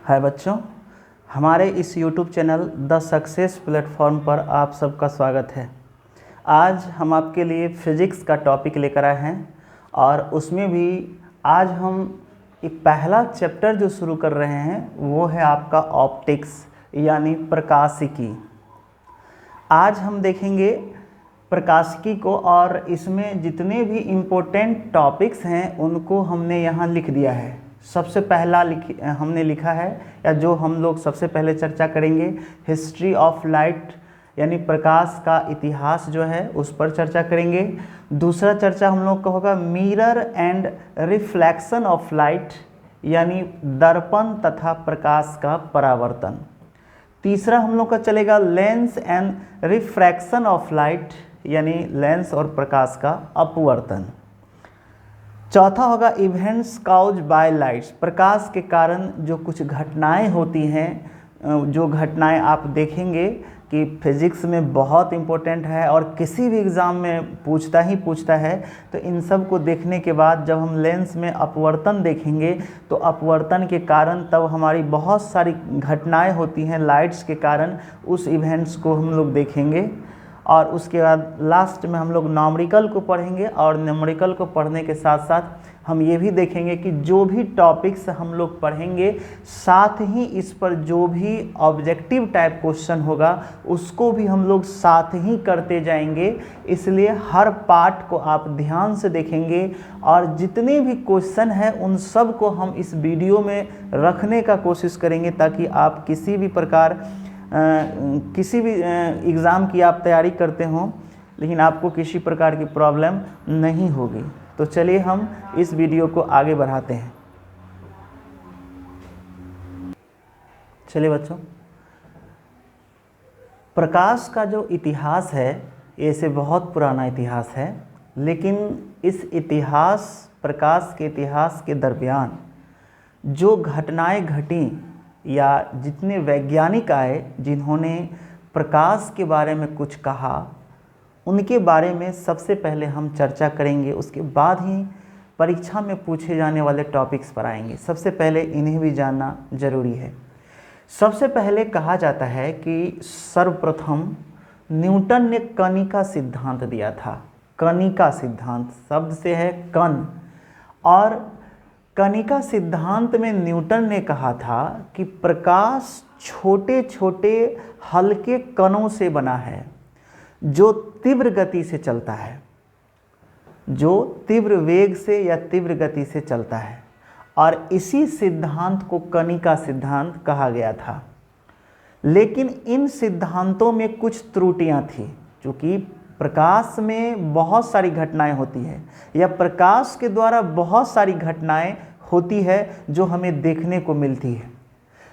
हाय बच्चों, हमारे इस YouTube channel the success platform पर आप सबका स्वागत है। आज हम आपके लिए फिज़िक्स का टॉपिक लेकर आए हैं और उसमें भी आज हम एक पहला चैप्टर जो शुरू कर रहे हैं वो है आपका ऑप्टिक्स यानी प्रकाशिकी। आज हम देखेंगे प्रकाशिकी को और इसमें जितने भी इम्पोर्टेंट टॉपिक्स हैं उनको हमने यहाँ लिख दिया है। सबसे पहला हमने लिखा है या जो हम लोग सबसे पहले चर्चा करेंगे हिस्ट्री ऑफ लाइट यानी प्रकाश का इतिहास जो है उस पर चर्चा करेंगे। दूसरा चर्चा हम लोग का होगा mirror and reflection of light यानी दर्पण तथा प्रकाश का परावर्तन। तीसरा हम लोग का चलेगा lens and refraction of light यानी लेंस और प्रकाश का अपवर्तन। चौथा होगा इवेंट्स काउज बाय लाइट्स, प्रकाश के कारण जो कुछ घटनाएं होती हैं, जो घटनाएं आप देखेंगे कि फिज़िक्स में बहुत इम्पोर्टेंट है और किसी भी एग्ज़ाम में पूछता है। तो इन सब को देखने के बाद जब हम लेंस में अपवर्तन देखेंगे तो अपवर्तन के कारण तब हमारी बहुत सारी घटनाएं होती हैं लाइट्स के कारण, उस इवेंट्स को हम लोग देखेंगे। और उसके बाद लास्ट में हम लोग न्यूमेरिकल को पढ़ेंगे और न्यूमेरिकल को पढ़ने के साथ साथ हम ये भी देखेंगे कि जो भी टॉपिक्स हम लोग पढ़ेंगे साथ ही इस पर जो भी ऑब्जेक्टिव टाइप क्वेश्चन होगा उसको भी हम लोग साथ ही करते जाएंगे। इसलिए हर पार्ट को आप ध्यान से देखेंगे और जितने भी क्वेश्चन हैं उन सब को हम इस वीडियो में रखने का कोशिश करेंगे ताकि आप किसी भी प्रकार किसी भी एग्ज़ाम की आप तैयारी करते हों लेकिन आपको किसी प्रकार की प्रॉब्लम नहीं होगी। तो चलिए हम इस वीडियो को आगे बढ़ाते हैं। चलिए बच्चों, प्रकाश का जो इतिहास है ऐसे बहुत पुराना इतिहास है, लेकिन इस इतिहास प्रकाश के इतिहास के दरमियान जो घटनाएं घटी या जितने वैज्ञानिक आए जिन्होंने प्रकाश के बारे में कुछ कहा उनके बारे में सबसे पहले हम चर्चा करेंगे। उसके बाद ही परीक्षा में पूछे जाने वाले टॉपिक्स पर आएंगे। सबसे पहले इन्हें भी जानना जरूरी है। सबसे पहले कहा जाता है कि सर्वप्रथम न्यूटन ने कणिका सिद्धांत दिया था। कणिका सिद्धांत शब्द से है कण, और कणिका सिद्धांत में न्यूटन ने कहा था कि प्रकाश छोटे छोटे हल्के कणों से बना है जो तीव्र गति से चलता है, जो तीव्र वेग से या तीव्र गति से चलता है, और इसी सिद्धांत को कणिका सिद्धांत कहा गया था। लेकिन इन सिद्धांतों में कुछ त्रुटियां थी, क्योंकि प्रकाश में बहुत सारी घटनाएं होती है या प्रकाश के द्वारा बहुत सारी घटनाएं होती है जो हमें देखने को मिलती है।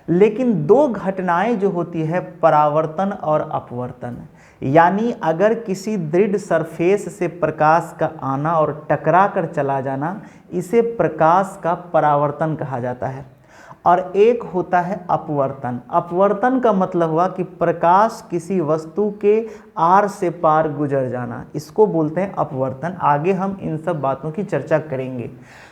लेकिन दो घटनाएं जो होती है परावर्तन और अपवर्तन, यानी अगर किसी दृढ़ सरफेस से प्रकाश का आना और टकरा कर चला जाना, इसे प्रकाश का परावर्तन कहा जाता है। और एक होता है अपवर्तन। अपवर्तन का मतलब हुआ कि प्रकाश किसी वस्तु के आर से पार गुजर जाना, इसको बोलते हैं अपवर्तन। आगे हम इन सब बातों की चर्चा करेंगे।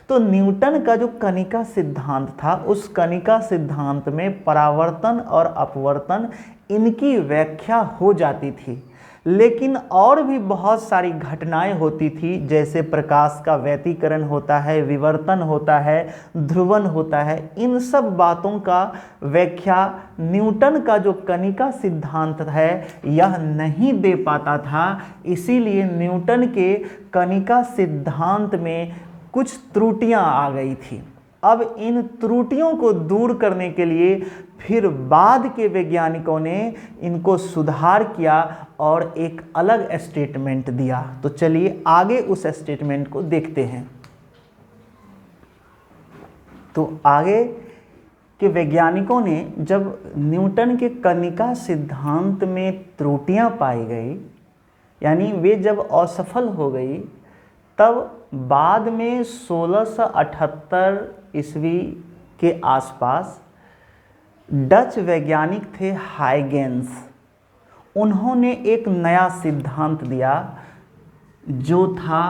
तो न्यूटन का जो कणिका सिद्धांत था उस कणिका सिद्धांत में परावर्तन और अपवर्तन इनकी व्याख्या हो जाती थी। लेकिन और भी बहुत सारी घटनाएं होती थी, जैसे प्रकाश का व्यतिकरण होता है, विवर्तन होता है, ध्रुवन होता है। इन सब बातों का व्याख्या न्यूटन का जो कणिका सिद्धांत है यह नहीं दे पाता था। इसीलिए न्यूटन के कणिका सिद्धांत में कुछ त्रुटियां आ गई थी। अब इन त्रुटियों को दूर करने के लिए फिर बाद के वैज्ञानिकों ने इनको सुधार किया और एक अलग स्टेटमेंट दिया। तो चलिए आगे उस स्टेटमेंट को देखते हैं। तो आगे के वैज्ञानिकों ने जब न्यूटन के कणिका सिद्धांत में त्रुटियां पाई गई, यानी वे जब असफल हो गई, तब बाद में 1678 ईस्वी के आसपास डच वैज्ञानिक थे हाइगेंस। उन्होंने एक नया सिद्धांत दिया जो था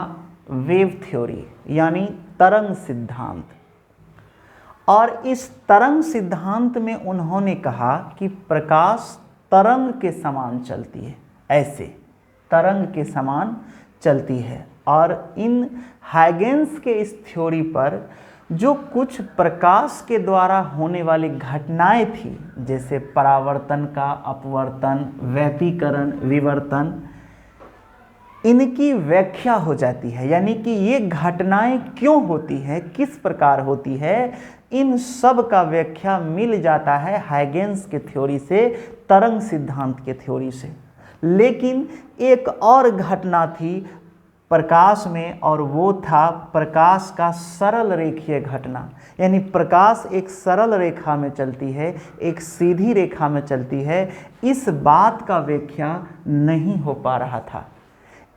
वेव थ्योरी यानी तरंग सिद्धांत। और इस तरंग सिद्धांत में उन्होंने कहा कि प्रकाश तरंग के समान चलती है, ऐसे तरंग के समान चलती है। और इन हाइगेंस के इस थ्योरी पर जो कुछ प्रकाश के द्वारा होने वाली घटनाएं थी, जैसे परावर्तन का अपवर्तन, व्यतिकरण, विवर्तन, इनकी व्याख्या हो जाती है। यानी कि ये घटनाएं क्यों होती है, किस प्रकार होती है, इन सब का व्याख्या मिल जाता है हाइगेंस के थ्योरी से, तरंग सिद्धांत के थ्योरी से। लेकिन एक और घटना थी प्रकाश में, और वो था प्रकाश का सरल रेखीय घटना। यानी प्रकाश एक सरल रेखा में चलती है, एक सीधी रेखा में चलती है, इस बात का व्याख्या नहीं हो पा रहा था।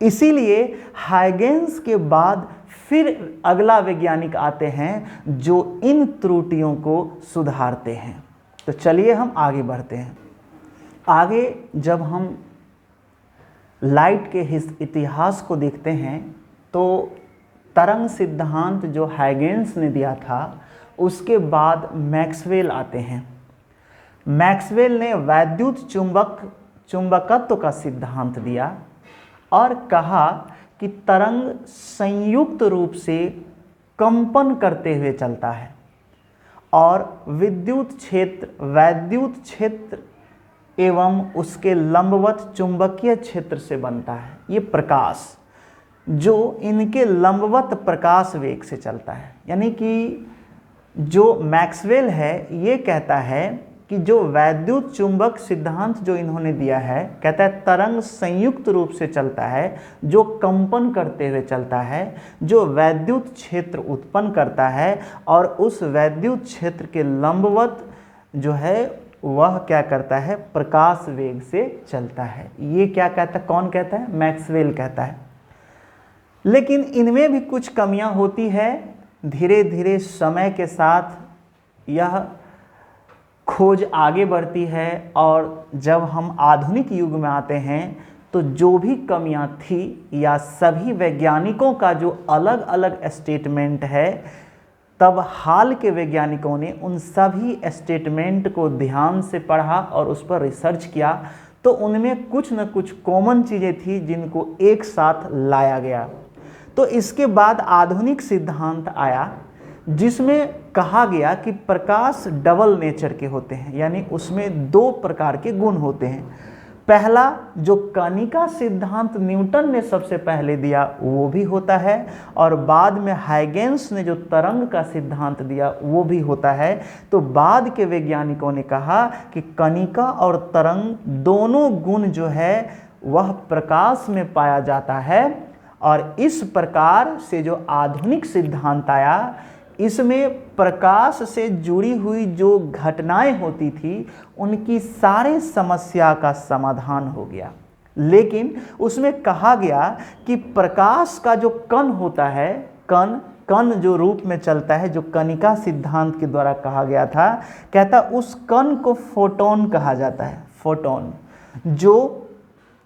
इसीलिए हाइगेंस के बाद फिर अगला वैज्ञानिक आते हैं जो इन त्रुटियों को सुधारते हैं। तो चलिए हम आगे बढ़ते हैं। आगे जब हम लाइट के इतिहास को देखते हैं तो तरंग सिद्धांत जो हाइगेंस ने दिया था, उसके बाद मैक्सवेल आते हैं। मैक्सवेल ने वैद्युत चुंबकत्व का सिद्धांत दिया और कहा कि तरंग संयुक्त रूप से कंपन करते हुए चलता है और वैद्युत क्षेत्र एवं उसके लंबवत चुंबकीय क्षेत्र से बनता है। ये प्रकाश जो इनके लंबवत प्रकाश वेग से चलता है। यानी कि जो मैक्सवेल है ये कहता है कि जो वैद्युत चुंबक सिद्धांत जो इन्होंने दिया है, कहता है तरंग संयुक्त रूप से चलता है, जो कंपन करते हुए चलता है, जो वैद्युत क्षेत्र उत्पन्न करता है और उस वैद्युत क्षेत्र के लंबवत जो है वह क्या करता है, प्रकाश वेग से चलता है। ये क्या कहता है, कौन कहता है, मैक्सवेल कहता है। लेकिन इनमें भी कुछ कमियां होती है। धीरे धीरे समय के साथ यह खोज आगे बढ़ती है और जब हम आधुनिक युग में आते हैं तो जो भी कमियां थी या सभी वैज्ञानिकों का जो अलग अलग स्टेटमेंट है, तब हाल के वैज्ञानिकों ने उन सभी स्टेटमेंट को ध्यान से पढ़ा और उस पर रिसर्च किया, तो उनमें कुछ न कुछ कॉमन चीज़ें थी जिनको एक साथ लाया गया। तो इसके बाद आधुनिक सिद्धांत आया जिसमें कहा गया कि प्रकाश डबल नेचर के होते हैं, यानी उसमें दो प्रकार के गुण होते हैं। पहला जो कणिका सिद्धांत न्यूटन ने सबसे पहले दिया वो भी होता है, और बाद में हाइगेंस ने जो तरंग का सिद्धांत दिया वो भी होता है। तो बाद के वैज्ञानिकों ने कहा कि कणिका और तरंग दोनों गुण जो है वह प्रकाश में पाया जाता है, और इस प्रकार से जो आधुनिक सिद्धांत आया, इसमें प्रकाश से जुड़ी हुई जो घटनाएं होती थी उनकी सारे समस्या का समाधान हो गया। लेकिन उसमें कहा गया कि प्रकाश का जो कण होता है, कण जो रूप में चलता है, जो कणिका सिद्धांत के द्वारा कहा गया था, कहता उस कण को फोटोन कहा जाता है। फोटोन जो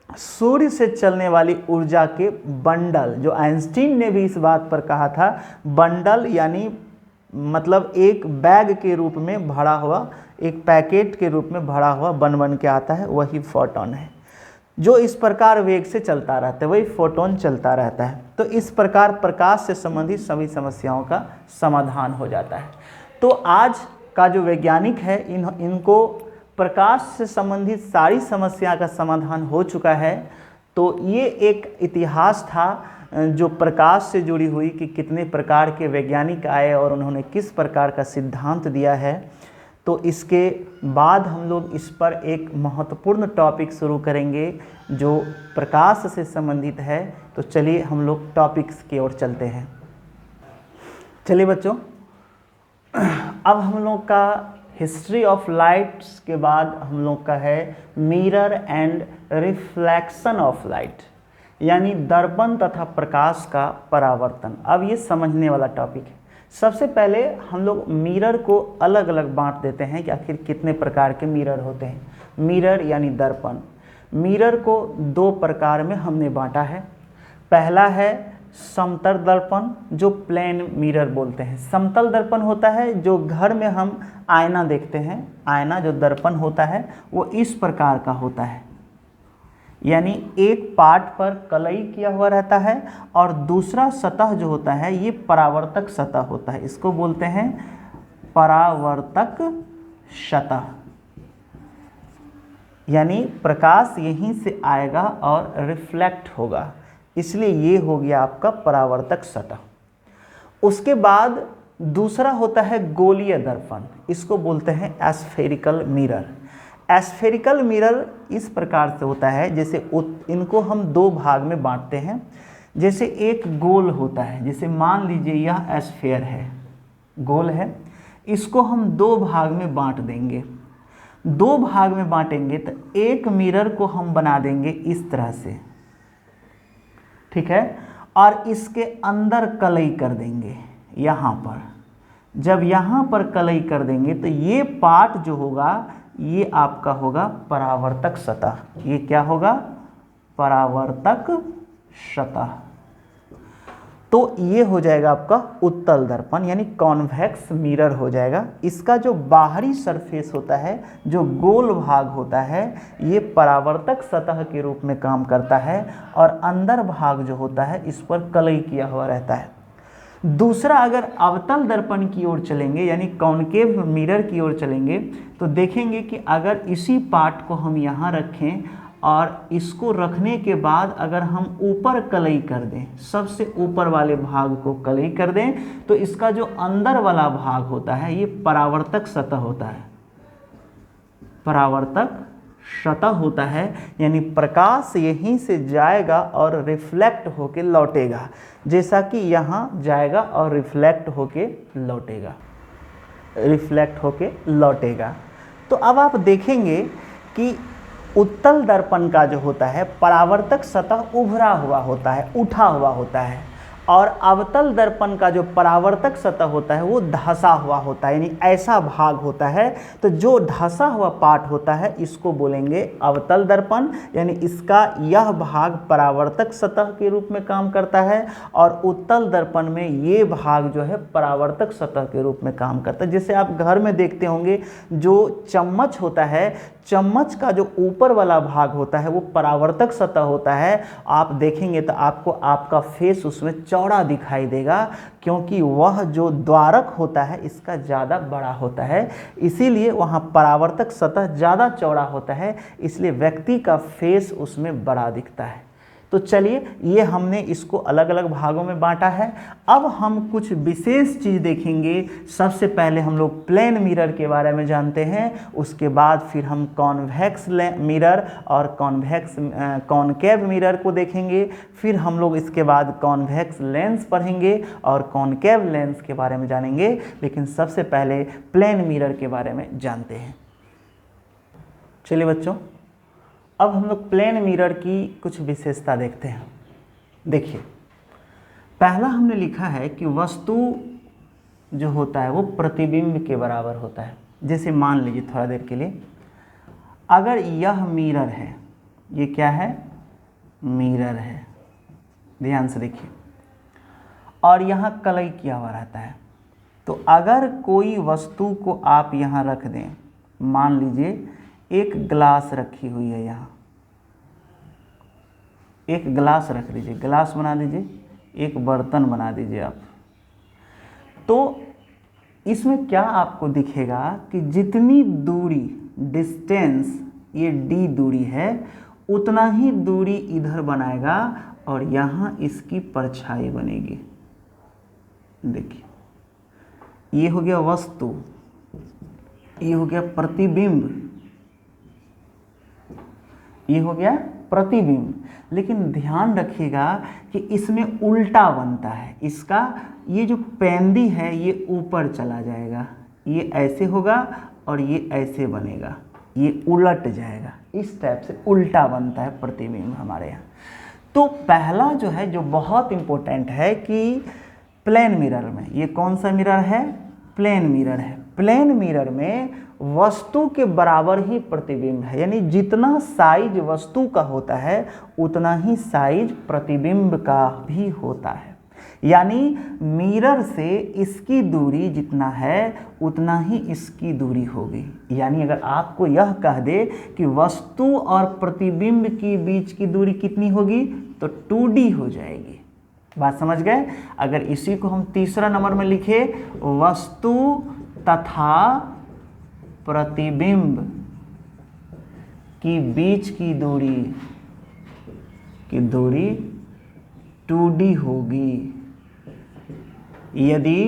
सूर्य से चलने वाली ऊर्जा के बंडल, जो आइंस्टीन ने भी इस बात पर कहा था, बंडल यानी मतलब एक बैग के रूप में भरा हुआ, एक पैकेट के रूप में भरा हुआ बन के आता है, वही फोटोन है। जो इस प्रकार वेग से चलता रहता है वही फोटोन चलता रहता है। तो इस प्रकार प्रकाश से संबंधित सभी समस्याओं का समाधान हो जाता है। तो आज का जो वैज्ञानिक है इनको प्रकाश से संबंधित सारी समस्या का समाधान हो चुका है। तो ये एक इतिहास था जो प्रकाश से जुड़ी हुई कि कितने प्रकार के वैज्ञानिक आए और उन्होंने किस प्रकार का सिद्धांत दिया है। तो इसके बाद हम लोग इस पर एक महत्वपूर्ण टॉपिक शुरू करेंगे जो प्रकाश से संबंधित है। तो चलिए हम लोग टॉपिक्स की ओर चलते हैं। चलिए बच्चों, अब हम लोग का हिस्ट्री ऑफ लाइट्स के बाद हम लोग का है mirror and reflection of light, यानी दर्पण तथा प्रकाश का परावर्तन। अब ये समझने वाला टॉपिक है। सबसे पहले हम लोग मिरर को अलग अलग बांट देते हैं कि आखिर कितने प्रकार के मिरर होते हैं। मिरर यानी दर्पण, मिरर को दो प्रकार में हमने बांटा है। पहला है समतल दर्पण, जो प्लेन मिरर बोलते हैं। समतल दर्पण होता है जो घर में हम आईना देखते हैं, आईना जो दर्पण होता है वो इस प्रकार का होता है, यानी एक पार्ट पर कलई किया हुआ रहता है और दूसरा सतह जो होता है ये परावर्तक सतह होता है, इसको बोलते हैं परावर्तक सतह, यानी प्रकाश यहीं से आएगा और रिफ्लेक्ट होगा, इसलिए ये हो गया आपका परावर्तक सतह। उसके बाद दूसरा होता है गोलीय दर्पण, इसको बोलते हैं एस्फेरिकल मिरर। एस्फेरिकल मिरर इस प्रकार से होता है, जैसे इनको हम दो भाग में बांटते हैं। जैसे एक गोल होता है, जैसे मान लीजिए यह एस्फेयर है, गोल है, इसको हम दो भाग में बांट देंगे। दो भाग में बांटेंगे तो एक मिरर को हम बना देंगे इस तरह से, ठीक है, और इसके अंदर कलई कर देंगे यहाँ पर। जब यहाँ पर कलई कर देंगे तो ये पार्ट जो होगा ये आपका होगा परावर्तक सतह। ये क्या होगा? परावर्तक सतह। तो ये हो जाएगा आपका उत्तल दर्पण, यानी कॉन्वेक्स मिरर हो जाएगा। इसका जो बाहरी सरफेस होता है, जो गोल भाग होता है, ये परावर्तक सतह के रूप में काम करता है और अंदर भाग जो होता है इस पर कलई किया हुआ रहता है। दूसरा, अगर अवतल दर्पण की ओर चलेंगे यानी कॉनकेव मिरर की ओर चलेंगे तो देखेंगे कि अगर इसी पार्ट को हम यहाँ रखें और इसको रखने के बाद अगर हम ऊपर कलई कर दें, सबसे ऊपर वाले भाग को कलई कर दें, तो इसका जो अंदर वाला भाग होता है ये परावर्तक सतह होता है, परावर्तक सतह होता है, यानी प्रकाश यहीं से जाएगा और रिफ्लेक्ट होके लौटेगा, जैसा कि यहाँ जाएगा और रिफ्लेक्ट होके लौटेगा, रिफ्लेक्ट होके लौटेगा। तो अब आप देखेंगे कि उत्तल दर्पण का जो होता है परावर्तक सतह उभरा हुआ होता है, उठा हुआ होता है, और अवतल दर्पण का जो परावर्तक सतह होता है वो धंसा हुआ होता है, यानी ऐसा भाग होता है। तो जो धंसा हुआ पार्ट होता है इसको बोलेंगे अवतल दर्पण, यानी इसका यह भाग परावर्तक सतह के रूप में काम करता है और उत्तल दर्पण में ये भाग जो है परावर्तक सतह के रूप में काम करता है। जैसे आप घर में देखते होंगे जो चम्मच होता है, चम्मच का जो ऊपर वाला भाग होता है वो परावर्तक सतह होता है। आप देखेंगे तो आपको आपका फेस उसमें चौड़ा दिखाई देगा, क्योंकि वह जो द्वारक होता है इसका ज़्यादा बड़ा होता है, इसीलिए वहाँ परावर्तक सतह ज़्यादा चौड़ा होता है, इसलिए व्यक्ति का फेस उसमें बड़ा दिखता है। तो चलिए, ये हमने इसको अलग अलग भागों में बांटा है। अब हम कुछ विशेष चीज़ देखेंगे। सबसे पहले हम लोग प्लेन मिरर के बारे में जानते हैं, उसके बाद फिर हम कॉन्वेक्स मिरर और कॉनकेव मिरर को देखेंगे, फिर हम लोग इसके बाद कॉन्वेक्स लेंस पढ़ेंगे और कॉनकेव लेंस के बारे में जानेंगे। लेकिन सबसे पहले प्लेन मिरर के बारे में जानते हैं। चलिए बच्चों, अब हम लोग प्लेन मिरर की कुछ विशेषता देखते हैं। देखिए, पहला हमने लिखा है कि वस्तु जो होता है वो प्रतिबिंब के बराबर होता है। जैसे मान लीजिए थोड़ा देर के लिए, अगर यह मिरर है, ये क्या है? मिरर है, ध्यान से देखिए, और यहाँ कलई किया हुआ रहता है। तो अगर कोई वस्तु को आप यहाँ रख दें, मान लीजिए एक ग्लास रखी हुई है, यहाँ एक ग्लास रख दीजिए, ग्लास बना दीजिए, एक बर्तन बना दीजिए आप, तो इसमें क्या आपको दिखेगा कि जितनी दूरी, डिस्टेंस, ये डी दूरी है, उतना ही दूरी इधर बनाएगा और यहाँ इसकी परछाई बनेगी। देखिए, ये हो गया वस्तु, ये हो गया प्रतिबिंब, ये हो गया प्रतिबिंब। लेकिन ध्यान रखिएगा कि इसमें उल्टा बनता है, इसका ये जो पेंदी है ये ऊपर चला जाएगा, ये ऐसे होगा और ये ऐसे बनेगा, ये उलट जाएगा, इस टाइप से उल्टा बनता है प्रतिबिंब हमारे यहाँ। तो पहला जो है, जो बहुत इम्पोर्टेंट है कि प्लेन मिरर में, ये कौन सा मिरर है? प्लेन मिरर है। प्लेन मिरर में वस्तु के बराबर ही प्रतिबिंब है, यानी जितना साइज वस्तु का होता है उतना ही साइज प्रतिबिंब का भी होता है। यानी मिरर से इसकी दूरी जितना है उतना ही इसकी दूरी होगी। यानी अगर आपको यह कह दे कि वस्तु और प्रतिबिंब के बीच की दूरी कितनी होगी तो 2D हो जाएगी। बात समझ गए। अगर इसी को हम तीसरा नंबर में लिखे, वस्तु तथा प्रतिबिंब की बीच की दूरी 2D होगी यदि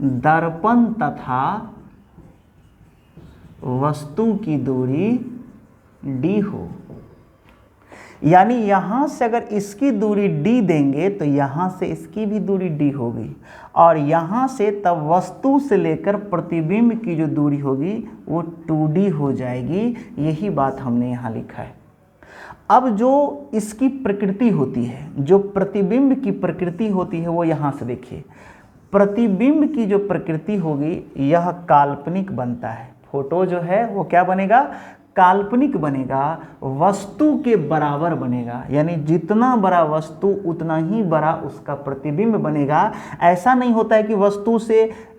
दर्पण तथा वस्तु की दूरी D हो। यानी यहां से अगर इसकी दूरी D देंगे तो यहां से इसकी भी दूरी D होगी, और यहां से तब वस्तु से लेकर प्रतिबिंब की जो दूरी होगी वो 2D हो जाएगी। यही बात हमने यहां लिखा है। अब जो इसकी प्रकृति होती है, जो प्रतिबिंब की प्रकृति होती है, वो यहाँ से देखिए। प्रतिबिंब की जो प्रकृति होगी यह काल्पनिक बनता है। फोटो जो है वो क्या बनेगा, काल्पनिक बनेगा, वस्तु के बराबर बनेगा। यानी जितना बड़ा वस्तु उतना ही बड़ा उसका प्रतिबिंब बनेगा। ऐसा नहीं होता है कि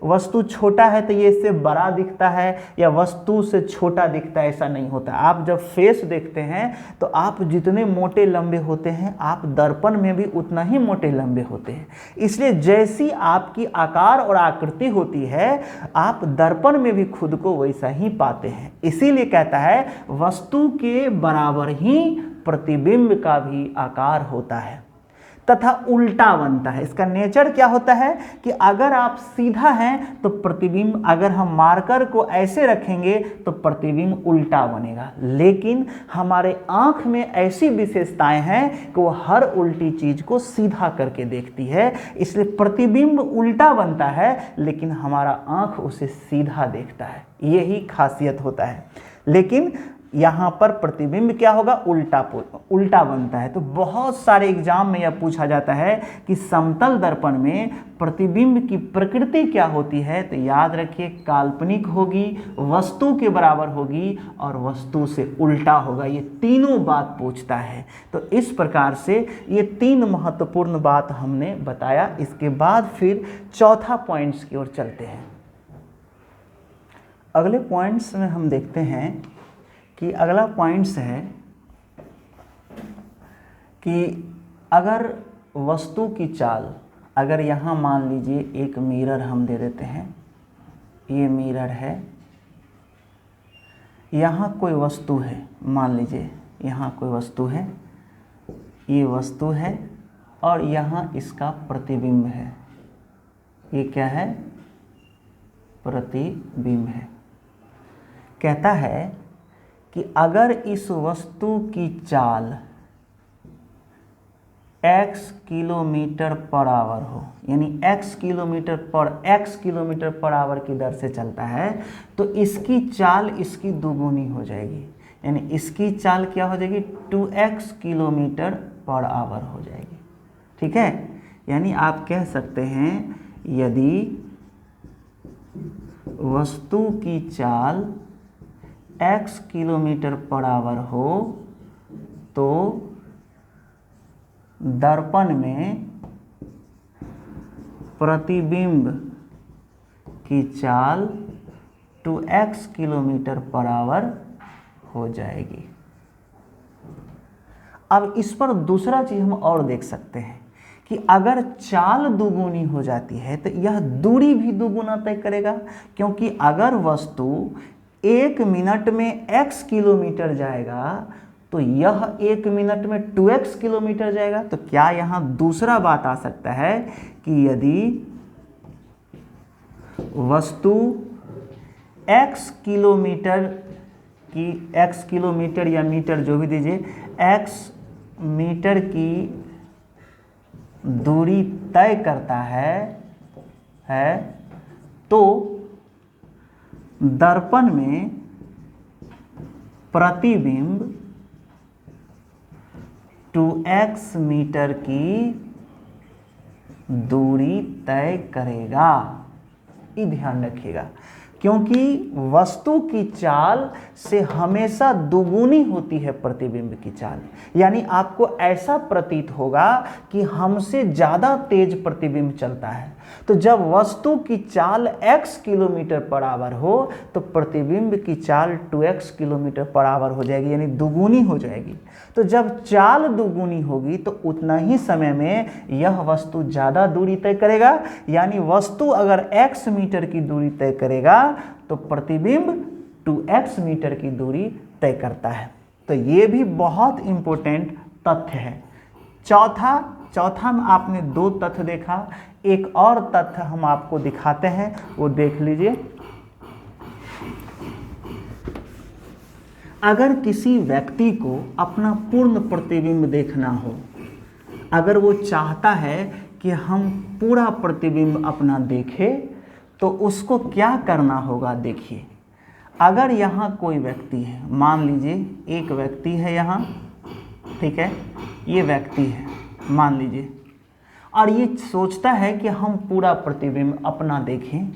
वस्तु छोटा है तो ये इससे बड़ा दिखता है या वस्तु से छोटा दिखता है, ऐसा नहीं होता। आप जब फेस देखते हैं तो आप जितने मोटे लंबे होते हैं आप दर्पण में भी उतना ही मोटे लंबे होते हैं। इसलिए जैसी आपकी आकार और आकृति होती है आप दर्पण में भी खुद को वैसा ही पाते हैं। इसीलिए कहता है वस्तु के बराबर ही प्रतिबिंब का भी आकार होता है तथा उल्टा बनता है। इसका नेचर क्या होता है कि अगर आप सीधा हैं तो प्रतिबिंब, अगर हम मार्कर को ऐसे रखेंगे तो प्रतिबिंब उल्टा बनेगा। लेकिन हमारे आंख में ऐसी विशेषताएं हैं कि वो हर उल्टी चीज को सीधा करके देखती है, इसलिए प्रतिबिंब उल्टा बनता है लेकिन हमारा आंख उसे सीधा देखता है। यही खासियत होता है। लेकिन यहाँ पर प्रतिबिंब क्या होगा, उल्टा बनता है। तो बहुत सारे एग्जाम में यह पूछा जाता है कि समतल दर्पण में प्रतिबिंब की प्रकृति क्या होती है, तो याद रखिए काल्पनिक होगी, वस्तु के बराबर होगी और वस्तु से उल्टा होगा। ये तीनों बात पूछता है। तो इस प्रकार से ये 3 महत्वपूर्ण बात हमने बताया। इसके बाद फिर चौथा पॉइंट्स की ओर चलते हैं। अगले पॉइंट्स में हम देखते हैं कि अगला पॉइंट्स है कि अगर वस्तु की चाल, अगर यहाँ मान लीजिए एक मिरर हम दे देते हैं, ये मिरर है, यहाँ कोई वस्तु है, मान लीजिए यहाँ कोई वस्तु है, ये वस्तु है और यहाँ इसका प्रतिबिंब है। ये क्या है, प्रतिबिंब है। कहता है कि अगर इस वस्तु की चाल x किलोमीटर पर आवर हो, यानी x किलोमीटर पर आवर की दर से चलता है, तो इसकी चाल इसकी दोगुनी हो जाएगी। यानी इसकी चाल क्या हो जाएगी, 2x किलोमीटर पर आवर हो जाएगी। ठीक है। यानी आप कह सकते हैं यदि वस्तु की चाल x किलोमीटर पर आवर हो तो दर्पण में प्रतिबिंब की चाल 2x किलोमीटर पर आवर हो जाएगी। अब इस पर दूसरा चीज हम और देख सकते हैं कि अगर चाल दुगुनी हो जाती है तो यह दूरी भी दुगुना तय करेगा, क्योंकि अगर वस्तु 1 मिनट में x किलोमीटर जाएगा तो यह 1 मिनट में 2x किलोमीटर जाएगा। तो क्या यहाँ दूसरा बात आ सकता है कि यदि वस्तु x किलोमीटर या मीटर जो भी दीजिए, x मीटर की दूरी तय करता है तो दर्पण में प्रतिबिंब 2x मीटर की दूरी तय करेगा। ये ध्यान रखिएगा, क्योंकि वस्तु की चाल से हमेशा दुगुनी होती है प्रतिबिंब की चाल। यानी आपको ऐसा प्रतीत होगा कि हमसे ज़्यादा तेज प्रतिबिंब चलता है। तो जब वस्तु की चाल x किलोमीटर पर आवर हो तो प्रतिबिंब की चाल 2x किलोमीटर पर आवर हो जाएगी, यानी दुगुनी हो जाएगी। तो जब चाल दुगुनी होगी तो उतना ही समय में यह वस्तु ज़्यादा दूरी तय करेगा। यानी वस्तु अगर x मीटर की दूरी तय करेगा तो प्रतिबिंब 2x मीटर की दूरी तय करता है। तो ये भी बहुत इम्पोर्टेंट तथ्य है। चौथा में आपने 2 तथ्य देखा, एक और तथ्य हम आपको दिखाते हैं, वो देख लीजिए। अगर किसी व्यक्ति को अपना पूर्ण प्रतिबिंब देखना हो, अगर वो चाहता है कि हम पूरा प्रतिबिंब अपना देखें, तो उसको क्या करना होगा। देखिए, अगर यहाँ कोई व्यक्ति है, मान लीजिए एक व्यक्ति है यहाँ, ठीक है, ये व्यक्ति है मान लीजिए, और ये सोचता है कि हम पूरा प्रतिबिंब अपना देखें,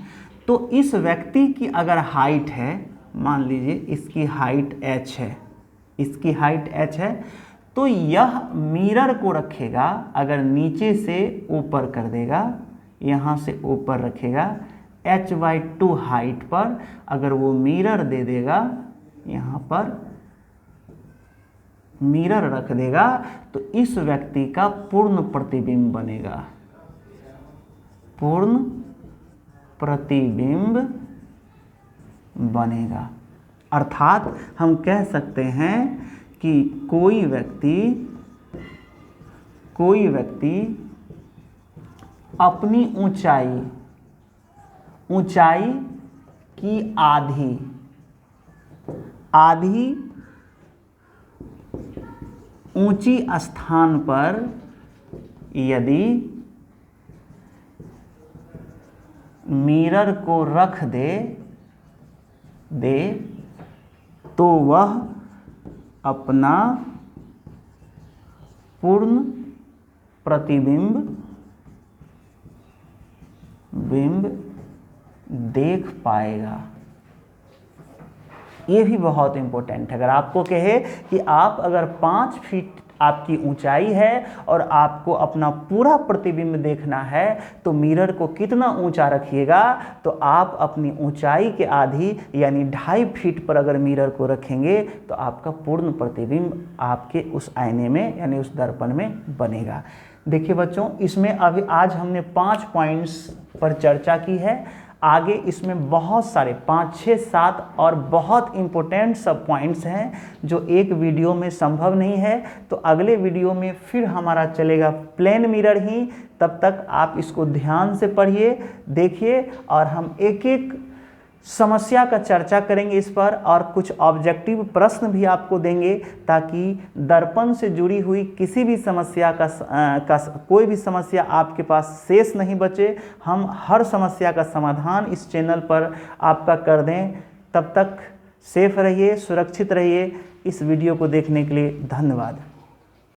तो इस व्यक्ति की अगर हाइट है, मान लीजिए इसकी हाइट h है, इसकी हाइट h है, तो यह मिरर को रखेगा, अगर नीचे से ऊपर कर देगा, यहाँ से ऊपर रखेगा h/2 हाइट पर, अगर वो मिरर दे देगा, यहाँ पर मिरर रख देगा, तो इस व्यक्ति का पूर्ण प्रतिबिंब बनेगा, पूर्ण प्रतिबिंब बनेगा। अर्थात हम कह सकते हैं कि कोई व्यक्ति अपनी ऊंचाई की आधी ऊंची स्थान पर यदि मिरर को रख दे तो वह अपना पूर्ण प्रतिबिंब देख पाएगा। ये भी बहुत इंपॉर्टेंट है। अगर आपको कहे कि आप अगर 5 फीट आपकी ऊंचाई है और आपको अपना पूरा प्रतिबिंब देखना है, तो मिरर को कितना ऊंचा रखिएगा, तो आप अपनी ऊंचाई के आधी यानी 2.5 फीट पर अगर मिरर को रखेंगे तो आपका पूर्ण प्रतिबिंब आपके उस आईने में यानी उस दर्पण में बनेगा। देखिए बच्चों, इसमें अभी आज हमने 5 पॉइंट्स पर चर्चा की है। आगे इसमें बहुत सारे 5, 6, 7 और बहुत इम्पोर्टेंट सब पॉइंट्स हैं जो एक वीडियो में संभव नहीं है। तो अगले वीडियो में फिर हमारा चलेगा प्लेन मिरर ही। तब तक आप इसको ध्यान से पढ़िए, देखिए, और हम एक एक समस्या का चर्चा करेंगे इस पर, और कुछ ऑब्जेक्टिव प्रश्न भी आपको देंगे, ताकि दर्पण से जुड़ी हुई किसी भी समस्या का कोई भी समस्या आपके पास शेष नहीं बचे। हम हर समस्या का समाधान इस चैनल पर आपका कर दें। तब तक सेफ रहिए, सुरक्षित रहिए। इस वीडियो को देखने के लिए धन्यवाद।